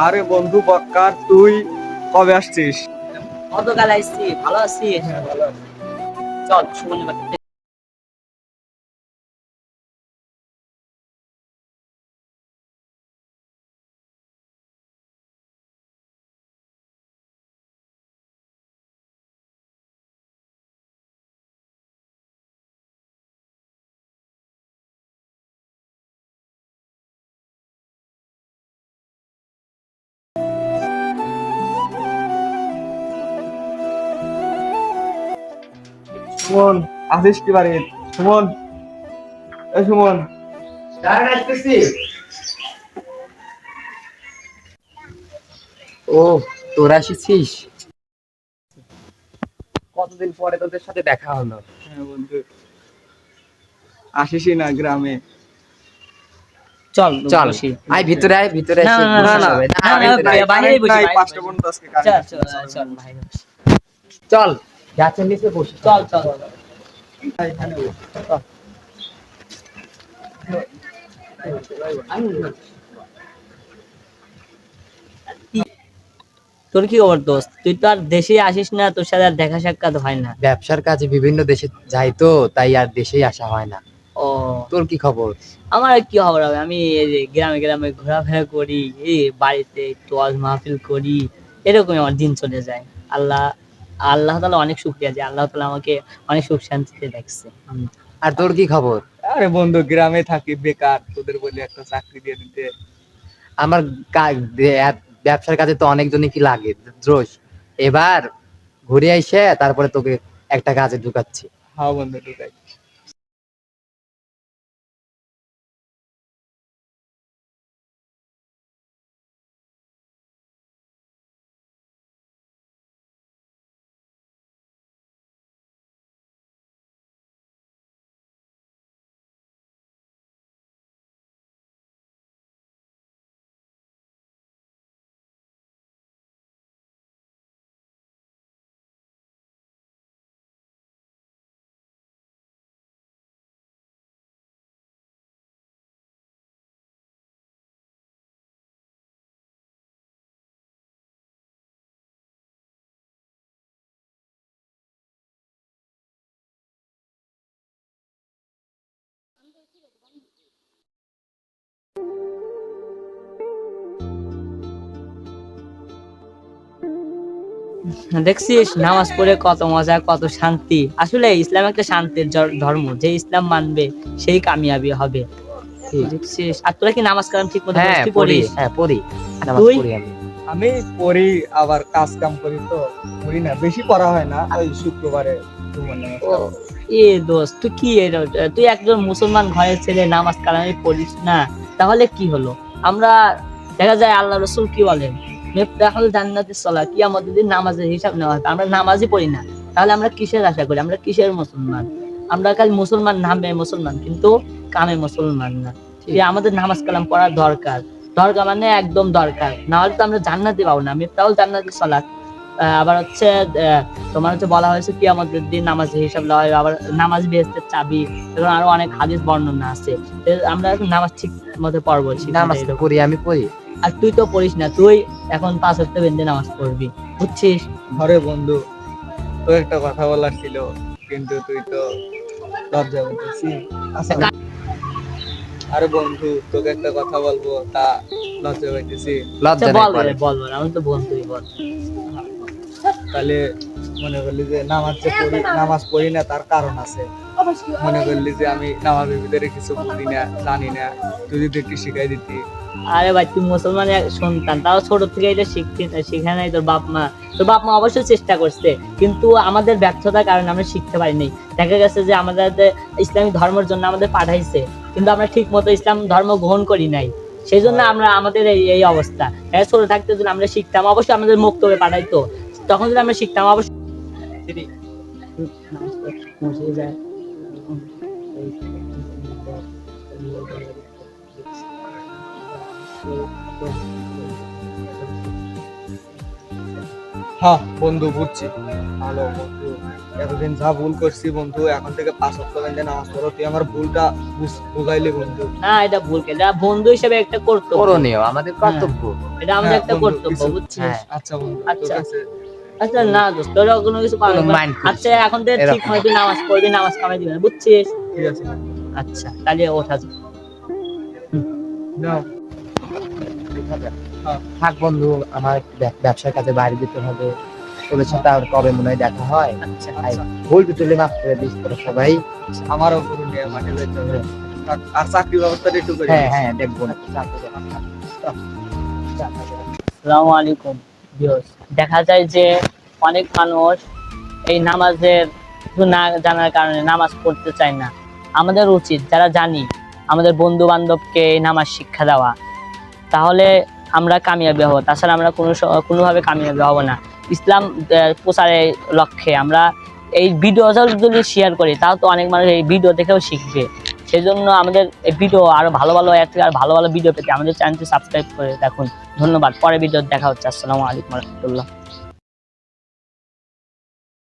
আরে বন্ধু বক্কার, তুই কবে আসছিস? গতকাল আইসি, ভালো আছি। হ্যাঁ, ভালো আছি। চল সুমনের বাড়িতে। সুমন, আসিস কি বাড়ি? সুমন, এই সুমন। ও, তোরা এসেছিস? কতদিন পরে তোদের সাথে দেখা হলো। হ্যাঁ বন্ধু, আসিসই না গ্রামে। চল চল, বসি। আয় ভিতরে, আয় ভিতরে না এসে না বসি না, সবাই। না, না, ভিতরে না, আয়। বাইরে বসি, নাই, বাইরে 5টা বসি। পর্যন্ত আজকে কারেন্ট চল আসবে চল না, চল চল বাইরে বসি। চল, গাছের নিচে বসি। চল চল। এখানে বস। তোর কি খবর দোস্ত? তুই তো আর দেশে আসিস না, তোর সাথে আর দেখা সাক্ষাৎ হয় না। ব্যবসার কাজে বিভিন্ন দেশে যাই তো, তাই আর দেশেই আসা হয় না। ও, তোর কি খবর? আমার আর কি খবর হবে? আমি এই যে গ্রামে গ্রামে ঘোরাফেরা করি, এই বাড়িতে একটু ওয়াজ মাহফিল করি, এরকমই আমার দিন চলে যায়। আল্লাহ আল্লাহ তাআলা অনেক শুকরিয়া যে আল্লাহ তাআলা আমাকে অনেক সুখ শান্তিতে রাখছে। আর তোর কি খবর? আরে বন্ধু, গ্রামে থাকি বেকার, তোদের বলি একটা চাকরি দিয়ে দিতে। আমার ব্যবসার কাজে তো অনেকজনই কি লাগে জোশ। এবার ঘুরে এসে তারপরে তোকে একটা কাজে ঢুকাচ্ছি। হ্যাঁ বন্ধু, ঢুকাই। দেখছিস নামাজ পড়ে কত মজা, কত শান্তি। আসলে ইসলাম একটা শান্তির ধর্ম, যে ইসলাম মানবে সেই কামিয়াবি হবে। দেখছিস? আর তোরা কি নামাজ কালাম ঠিক মতো হ্যাঁ পড়িস? পড়ি, হ্যাঁ পড়ি, আর নামাজ তুই? পড়ি আমি। আমি পড়ি, আবার কাজ কাম করি তো পড়ি না, বেশি পড়া হয় না। ওই শুক্রবারে জুমার ও, নামাজটা পড়ি। এ দোস্ত, তুই কি তুই একজন মুসলমান ঘরের ছেলে, নামাজ কালামে পড়িস না, তাহলে কি হলো? আমরা দেখা যায় আল্লাহ রাসূল কি বলেন, মিফতাহুল জান্নাতিস সালাহ, কিয়ামতের দিন নামাজের হিসাব নেওয়া হবে। আমরা নামাজই পড়ি না, তাহলে আমরা কিসের আশা করি? আমরা কিসের মুসলমান? আমরা খালি মুসলমান, নামে মুসলমান, কিন্তু কামে মুসলমান না। যে আমাদের নামাজ কালাম পড়ার দরকার, দরকার মানে একদম দরকার, না হলে তো আমরা জান্নাতই পাবো না। মিফতাহুল জান্নাতিস সালাহ। আবার হচ্ছে তোমার হচ্ছে বলা হয়েছে কিয়ামতের দিন নামাজের হিসাব লওয়া হবে, আবার নামাজ বেহেশতের চাবি, এরকম আরো অনেক হাদিস বর্ণনা আছে। তো আমরা এখন নামাজ ঠিক মতো পড়বো, নামাজ তো পড়ি, আমি পড়ি। আর তুই তো পড়িস না, তুই এখন 5 ওয়াক্ত বেঁধে নামাজ পড়বি, বুঝছিস? ঘরে বন্ধু, তো একটা কথা বলার ছিল, কিন্তু তুই তো লজ্জা করতেছি। আচ্ছা, আরে বন্ধু, তোকে একটা কথা বলবো, তা লজ্জা পাইতেছি। লজ্জা নাই, বল বলে। বল বল, আমি তো বন্ধুই, বল। তাহলে মনে করলি যে নামাজ পড়ি না, তার কারণ আছে। মনে করলি যে আমি নামাজের ভিতরে কিছু বুঝি না, জানি না, তুই যদি একটু শিখাই দিতি। আরে ভাই, তুই মুসলমানের সন্তান, তাও ছোট থেকে এটা শিখে নাই তোর বাপ মা। তোর বাপ মা অবশ্যই চেষ্টা করছে, কিন্তু আমাদের ব্যর্থতার কারণে আমরা শিখতে পারিনি। দেখা গেছে যে আমাদের ইসলামিক ধর্মের জন্য আমাদের পাঠাইছে, কিন্তু আমরা ঠিক মতো ইসলাম ধর্ম গ্রহণ করি নাই। সেই জন্য আমরা আমাদের এই অবস্থা। ছোট থাকতে যদি আমরা শিখতাম, অবশ্যই আমাদের মক্তবে পাঠাইতো, তখন যদি আমরা শিখতাম অবশ্যই। হ্যাঁ বন্ধু, বুঝছি। ভালো বন্ধু, এতদিন যা ভুল করছি বন্ধু, এখন থেকে 5 ওয়াক্ত নামাজ পড়ো। তুই আমার ভুলটা বুঝাইলি বন্ধু। না এটা ভুল কে, এটা বন্ধু হিসেবে একটা কর্তব্য, করণীয় আমাদের কর্তব্য। এটা আমাদের হ্যাঁ, একটা বন্ধু, কর্তব্য, কিছু- বুঝছিস? হ্যাঁ। আচ্ছা বন্ধু, আচ্ছা। তোর কাছে আচ্ছা না দোস্ত, তোরা কোনো কিছু পারবি কোনো না। mind করিস আচ্ছা না। এখন থেকে ঠিক এরকম। মতো তুই নামাজ পড়বি, নামাজ কামাই দিবি না, বুঝছিস? ঠিক আছে আচ্ছা তাহলে ওঠা যাক। নাও। হ্যাঁ। থাক বন্ধু, আমার একটু ব্যবসার কাজে বাইরে যেতে হবে। তোদের সাথে আর কবে মনে হয় দেখা হয়। আচ্ছা আর ভুল টুটুলে মাফ করে দিস তোরা সবাই। আমারও করুন নিয়ে মাঠে যাইতে হবে। আর চাকরি ব্যবস্থাটা একটু করে হ্যাঁ দিস। হ্যাঁ দেখবো না। আসসালামু আলাইকুম ভিউয়ার্স। দেখা যায় যে অনেক মানুষ এই নামাজের কিছু না জানার কারণে নামাজ পড়তে চায় না। আমাদের উচিত যারা জানি আমাদের বন্ধু বান্ধবকে এই নামাজ শিক্ষা দেওয়া, তাহলে আমরা কামিয়াবি হব। তাছাড়া আমরা কোনোভাবে কামিয়াবি হব না। ইসলাম প্রচারের লক্ষ্যে আমরা এই ভিডিও যদি শেয়ার করি, তাও তো অনেক মানুষ এই ভিডিও দেখেও শিখবে। সেই জন্য আমাদের এই ভিডিও আরো ভালো ভালো আর ভালো ভালো ভিডিও পেতে আমাদের চ্যানেলটি সাবস্ক্রাইব করে দেখুন। ধন্যবাদ। পরে ভিডিও দেখা হচ্ছে। আসসালামু আলাইকুম রহমতুল্লাহ।